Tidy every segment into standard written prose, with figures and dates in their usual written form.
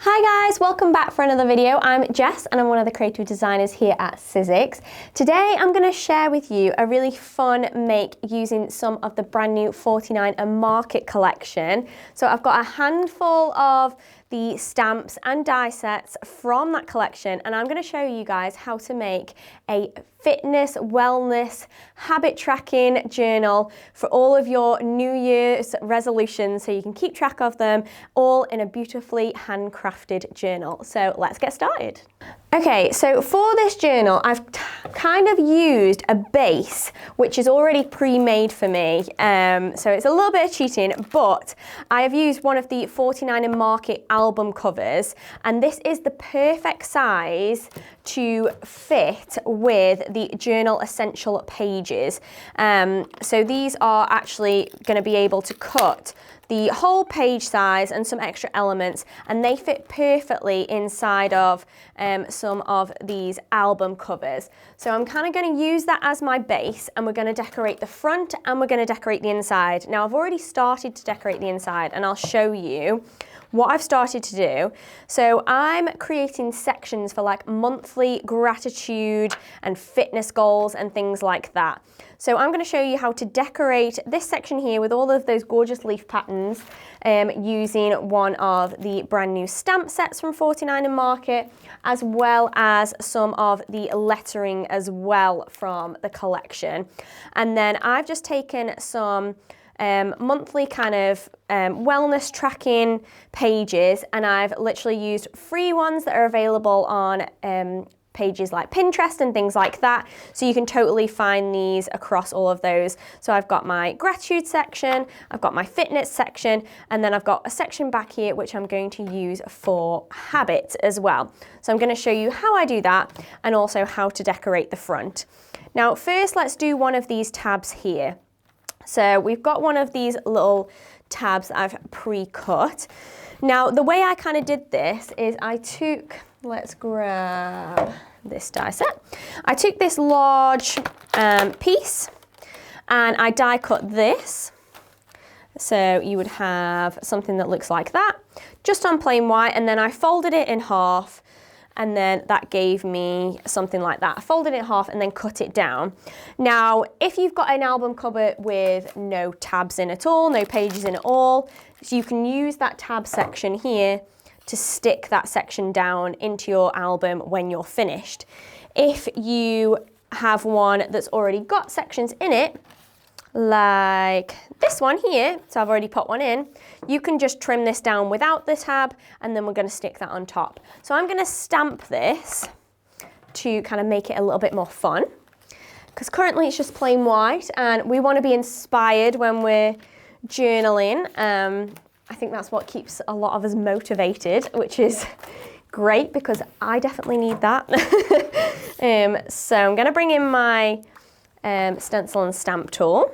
Hi guys, welcome back for another video. I'm Jess and I'm one of the creative designers here at Sizzix. Today I'm going to share with you a really fun make using some of the brand new 49 and Market collection. So I've got a handful of the stamps and die sets from that collection and I'm going to show you guys how to make a fitness, wellness, habit tracking journal for all of your New Year's resolutions so you can keep track of them all in a beautifully handcrafted journal. So let's get started. Okay, so for this journal, I've kind of used a base, which is already pre-made for me. So it's a little bit of cheating, but I have used one of the 49 and Market album covers, and this is the perfect size to fit with the journal essential pages. So these are actually going to be able to cut the whole page size and some extra elements, and they fit perfectly inside of some of these album covers. So I'm kind of going to use that as my base, and we're going to decorate the front and we're going to decorate the inside. Now I've already started to decorate the inside and I'll show you what I've started to do. So I'm creating sections for like monthly gratitude and fitness goals and things like that. So I'm going to show you how to decorate this section here with all of those gorgeous leaf patterns using one of the brand new stamp sets from 49 and Market, as well as some of the lettering as well from the collection. And then I've just taken some monthly kind of wellness tracking pages, and I've literally used free ones that are available on pages like Pinterest and things like that, so you can totally find these across all of those. So I've got my gratitude section, I've got my fitness section, and then I've got a section back here which I'm going to use for habits as well. So I'm going to show you how I do that and also how to decorate the front. Now first let's do one of these tabs here. So we've got one of these little tabs that I've pre-cut. Now the way I kind of did this is I took, let's grab this die set. I took this large piece and I die cut this. So you would have something that looks like that, just on plain white, and then I folded it in half, and then that gave me something like that. I folded it in half and then cut it down. Now, if you've got an album cover with no tabs in at all, no pages in at all, so you can use that tab section here to stick that section down into your album when you're finished. If you have one that's already got sections in it, like this one here, so I've already put one in, you can just trim this down without the tab, and then we're going to stick that on top. So I'm going to stamp this to kind of make it a little bit more fun, because currently it's just plain white and we want to be inspired when we're journaling. I think that's what keeps a lot of us motivated, which is great because I definitely need that. So I'm going to bring in my stencil and stamp tool,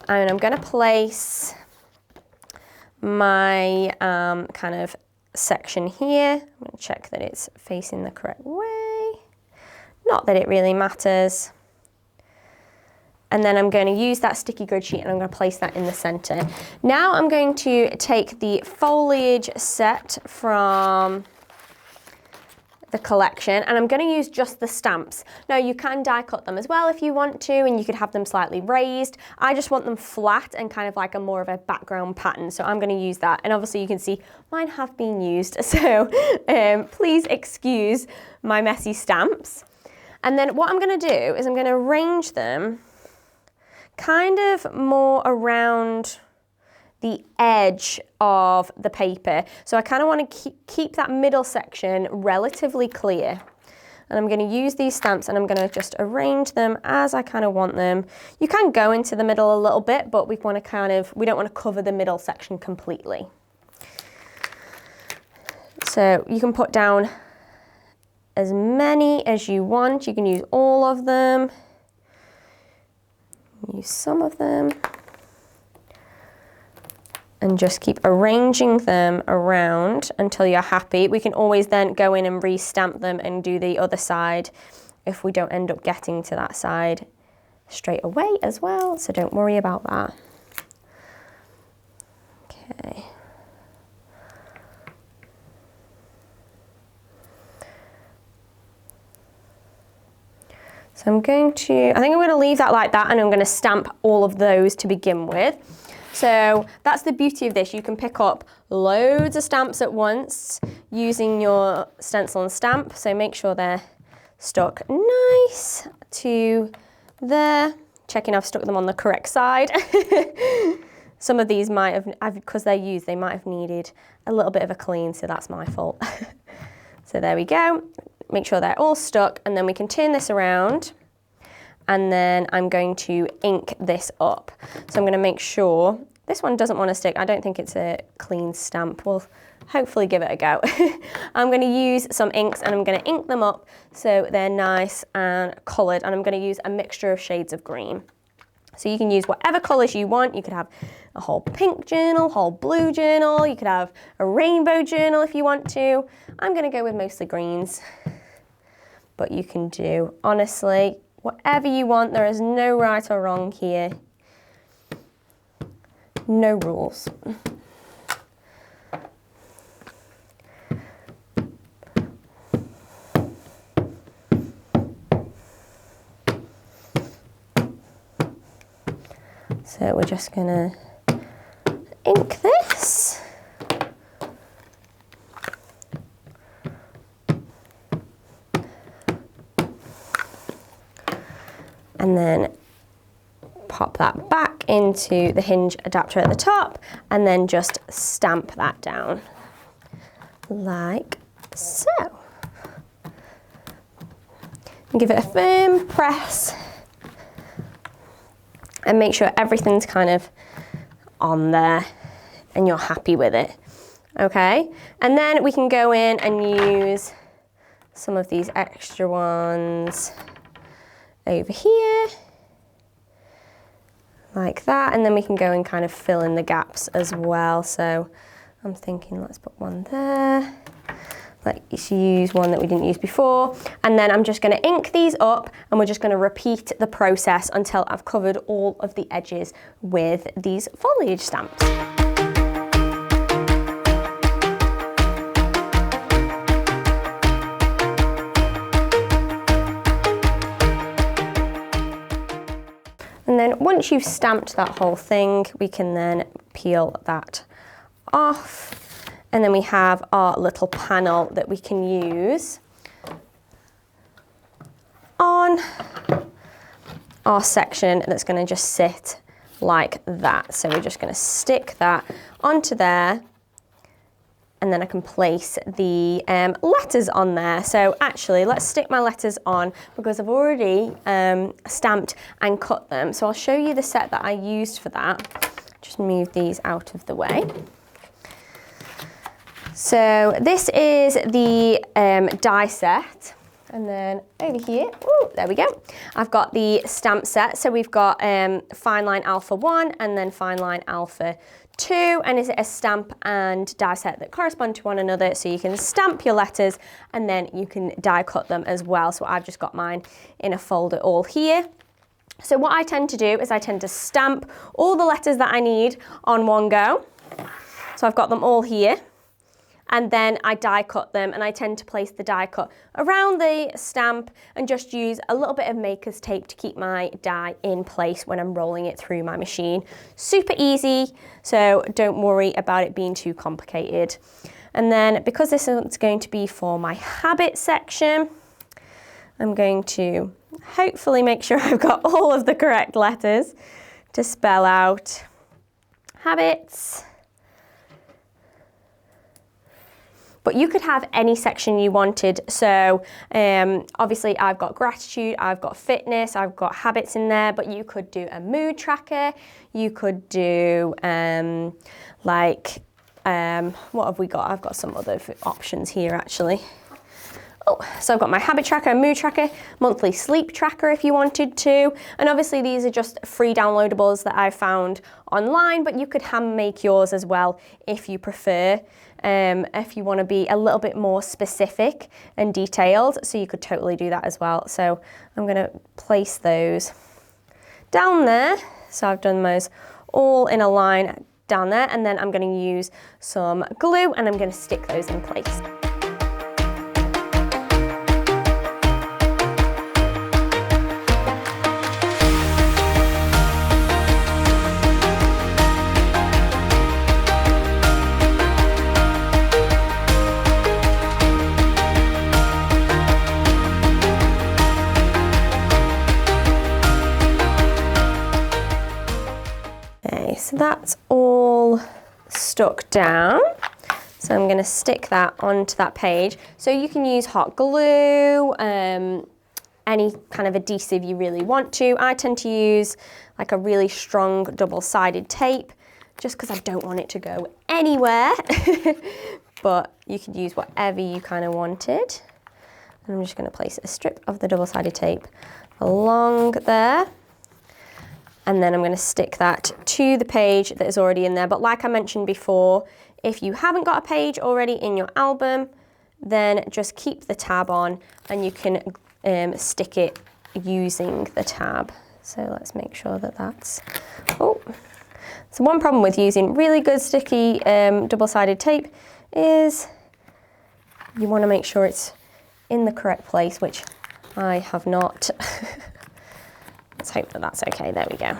and I'm going to place my kind of section here. I'm going to check that it's facing the correct way. Not that it really matters. And then I'm going to use that sticky grid sheet and I'm going to place that in the center. Now I'm going to take the foliage set from the collection and I'm going to use just the stamps. Now you can die cut them as well if you want to, and you could have them slightly raised. I just want them flat and kind of like a more of a background pattern, so I'm going to use that. And obviously you can see mine have been used, so please excuse my messy stamps. And then what I'm going to do is I'm going to arrange them kind of more around the edge of the paper. So I kind of want to keep that middle section relatively clear. And I'm going to use these stamps and I'm going to just arrange them as I kind of want them. You can go into the middle a little bit, but we don't want to cover the middle section completely. So you can put down as many as you want. You can use all of them. Use some of them. And just keep arranging them around until you're happy. We can always then go in and re-stamp them and do the other side if we don't end up getting to that side straight away as well, so don't worry about that. Okay. So I think I'm going to leave that like that, and I'm going to stamp all of those to begin with. So that's the beauty of this. You can pick up loads of stamps at once using your stencil and stamp. So make sure they're stuck nice to there. Checking I've stuck them on the correct side. Some of these might have, because they're used, they might have needed a little bit of a clean, so that's my fault. So there we go. Make sure they're all stuck, and then we can turn this around, and then I'm going to ink this up. So I'm going to make sure this one doesn't want to stick. I don't think it's a clean stamp. We'll hopefully give it a go. I'm going to use some inks, and I'm going to ink them up so they're nice and coloured, and I'm going to use a mixture of shades of green. So you can use whatever colours you want. You could have a whole pink journal, whole blue journal. You could have a rainbow journal if you want to. I'm going to go with mostly greens. But you can do, honestly, whatever you want. There is no right or wrong here. No rules. So we're just gonna ink this. And then pop that back into the hinge adapter at the top, and then just stamp that down like so. And give it a firm press, and make sure everything's kind of on there and you're happy with it. Okay, and then we can go in and use some of these extra ones over here, like that, and then we can go and kind of fill in the gaps as well. So I'm thinking let's put one there. Let's use one that we didn't use before, and then I'm just going to ink these up, and we're just going to repeat the process until I've covered all of the edges with these foliage stamps. And then once you've stamped that whole thing, we can then peel that off. And then we have our little panel that we can use on our section that's going to just sit like that. So we're just going to stick that onto there, and then I can place the letters on there. So actually, let's stick my letters on because I've already stamped and cut them. So I'll show you the set that I used for that. Just move these out of the way. So this is the die set, and then over here, ooh, there we go. I've got the stamp set. So we've got Fine Line Alpha 1 and then Fine Line Alpha 2, and it's a stamp and die set that correspond to one another. So you can stamp your letters and then you can die cut them as well. So I've just got mine in a folder all here. So what I tend to do is I tend to stamp all the letters that I need on one go. So I've got them all here. And then I die cut them, and I tend to place the die cut around the stamp and just use a little bit of maker's tape to keep my die in place when I'm rolling it through my machine. Super easy, so don't worry about it being too complicated. And then because this is going to be for my habit section, I'm going to hopefully make sure I've got all of the correct letters to spell out habits. But you could have any section you wanted. So obviously I've got gratitude, I've got fitness, I've got habits in there, but you could do a mood tracker. You could do what have we got? I've got some other options here actually. Oh, so I've got my habit tracker, mood tracker, monthly sleep tracker if you wanted to. And obviously these are just free downloadables that I've found online, but you could hand make yours as well if you prefer. If you want to be a little bit more specific and detailed, so you could totally do that as well. So I'm going to place those down there. So I've done those all in a line down there, and then I'm going to use some glue and I'm going to stick those in place. stuck down. So I'm going to stick that onto that page. So you can use hot glue, any kind of adhesive you really want to. I tend to use like a really strong double-sided tape just because I don't want it to go anywhere. But you could use whatever you kind of wanted. And I'm just going to place a strip of the double-sided tape along there. And then I'm going to stick that to the page that is already in there. But like I mentioned before, if you haven't got a page already in your album, then just keep the tab on and you can stick it using the tab. So let's make sure that that's, oh. So one problem with using really good sticky double-sided tape is you want to make sure it's in the correct place, which I have not. Let's hope that that's okay, there we go.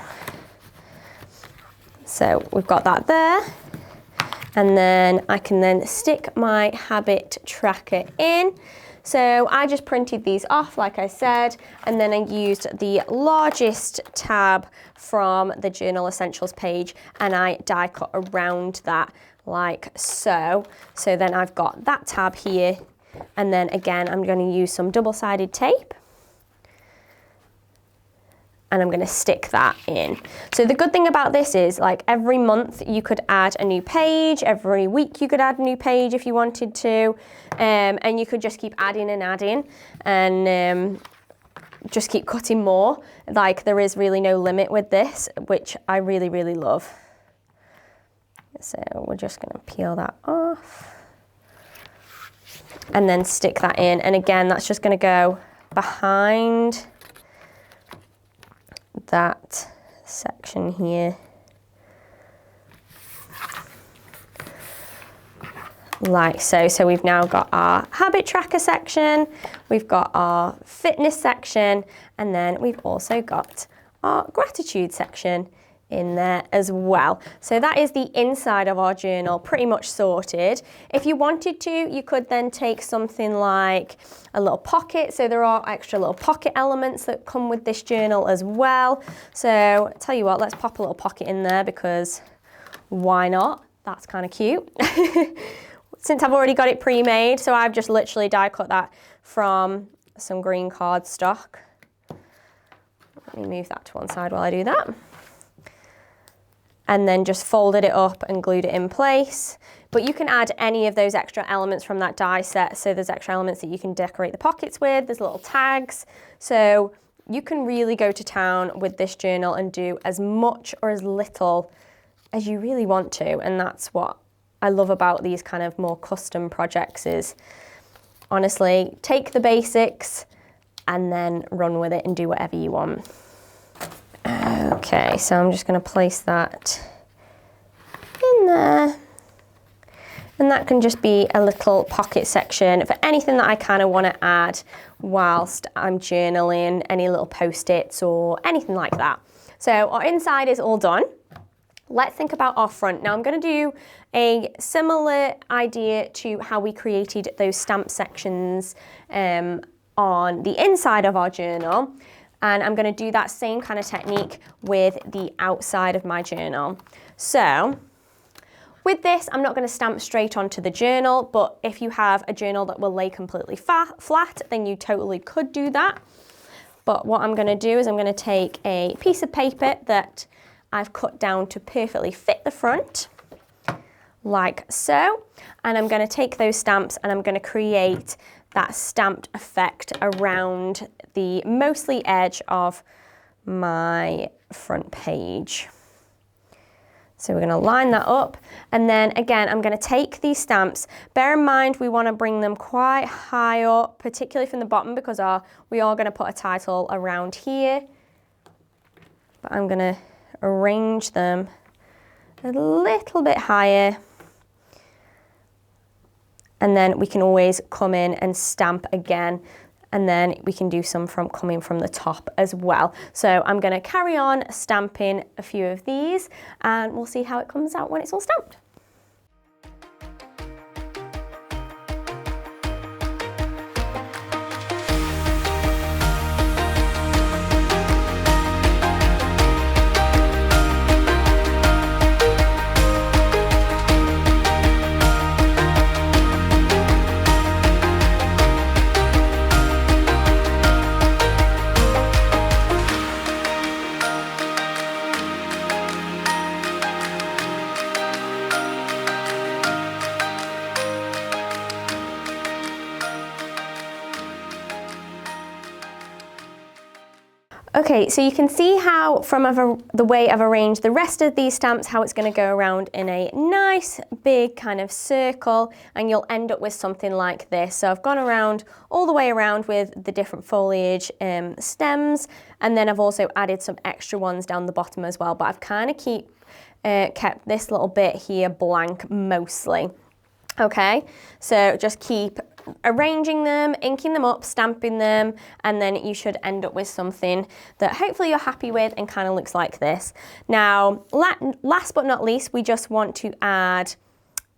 So we've got that there. And then I can then stick my habit tracker in. So I just printed these off, like I said, and then I used the largest tab from the Journal Essentials page and I die cut around that like so. So then I've got that tab here, and then again, I'm going to use some double-sided tape. And I'm going to stick that in. So the good thing about this is, like, every month you could add a new page, every week you could add a new page if you wanted to, and you could just keep adding and adding and just keep cutting more. Like, there is really no limit with this, which I really, really love. So we're just going to peel that off and then stick that in. And again, that's just going to go behind that section here, like so. So we've now got our habit tracker section, we've got our fitness section, and then we've also got our gratitude section in there as well. So that is the inside of our journal pretty much sorted. If you wanted to, you could then take something like a little pocket. So there are extra little pocket elements that come with this journal as well. So tell you what, let's pop a little pocket in there because why not? That's kind of cute. Since I've already got it pre-made, so I've just literally die cut that from some green cardstock. Let me move that to one side while I do that. And then just folded it up and glued it in place. But you can add any of those extra elements from that die set. So there's extra elements that you can decorate the pockets with, there's little tags. So you can really go to town with this journal and do as much or as little as you really want to. And that's what I love about these kind of more custom projects is, honestly, take the basics and then run with it and do whatever you want. Okay, so I'm just going to place that in there. And that can just be a little pocket section for anything that I kind of want to add whilst I'm journaling, any little post-its or anything like that. So our inside is all done. Let's think about our front. Now I'm going to do a similar idea to how we created those stamp sections on the inside of our journal. And I'm going to do that same kind of technique with the outside of my journal. So with this, I'm not going to stamp straight onto the journal, but if you have a journal that will lay completely flat, then you totally could do that. But what I'm going to do is I'm going to take a piece of paper that I've cut down to perfectly fit the front, like so. And I'm going to take those stamps and I'm going to create that stamped effect around the mostly edge of my front page. So we're going to line that up, and then again I'm going to take these stamps. Bear in mind we want to bring them quite high up, particularly from the bottom, because we are going to put a title around here. But I'm going to arrange them a little bit higher, and then we can always come in and stamp again, and then we can do some coming from the top as well. So I'm going to carry on stamping a few of these, and we'll see how it comes out when it's all stamped. Okay, so you can see how from the way I've arranged the rest of these stamps, how it's going to go around in a nice big kind of circle, and you'll end up with something like this. So I've gone around all the way around with the different foliage stems, and then I've also added some extra ones down the bottom as well, but I've kind of kept this little bit here blank mostly. Okay, so just keep arranging them, inking them up, stamping them, and then you should end up with something that hopefully you're happy with and kind of looks like this. Now, last but not least, we just want to add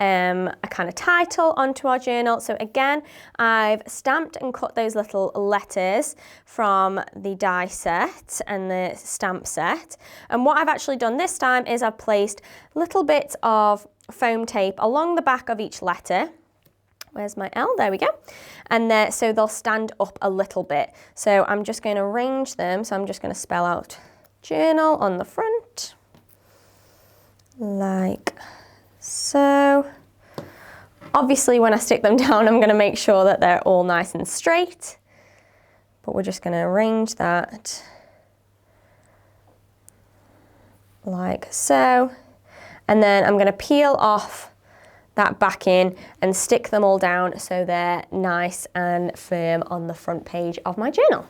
a kind of title onto our journal. So again, I've stamped and cut those little letters from the die set and the stamp set. And what I've actually done this time is I've placed little bits of foam tape along the back of each letter. Where's my L? There we go. And so they'll stand up a little bit. So I'm just going to arrange them. So I'm just going to spell out journal on the front, like so. Obviously, when I stick them down, I'm going to make sure that they're all nice and straight. But we're just going to arrange that like so. And then I'm going to peel off that backing and stick them all down so they're nice and firm on the front page of my journal.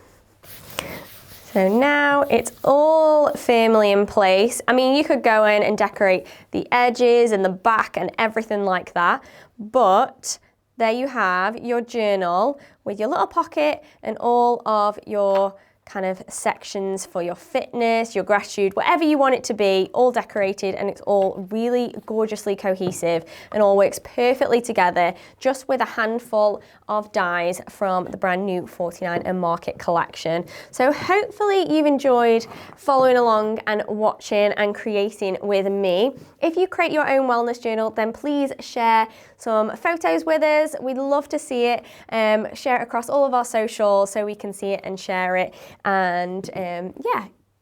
So now it's all firmly in place. I mean, you could go in and decorate the edges and the back and everything like that, but there you have your journal with your little pocket and all of your kind of sections for your fitness, your gratitude, whatever you want it to be, all decorated, and it's all really gorgeously cohesive and all works perfectly together just with a handful of dies from the brand new 49 and Market collection. So hopefully you've enjoyed following along and watching and creating with me. If you create your own wellness journal, then please share some photos with us. We'd love to see it. Share it across all of our socials so we can see it and share it. And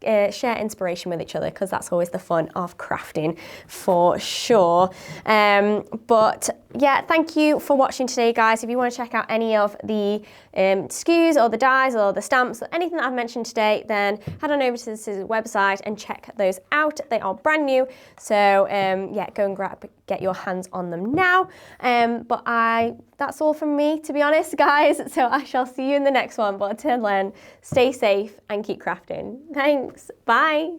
share inspiration with each other, because that's always the fun of crafting for sure. But yeah, thank you for watching today, guys. If you want to check out any of the SKUs or the dies or the stamps or anything that I've mentioned today, then head on over to the Sizzix website and check those out. They are brand new, so go and get your hands on them now. But that's all from me, to be honest, guys. So I shall see you in the next one. But until then, stay safe and keep crafting. Thanks. Bye.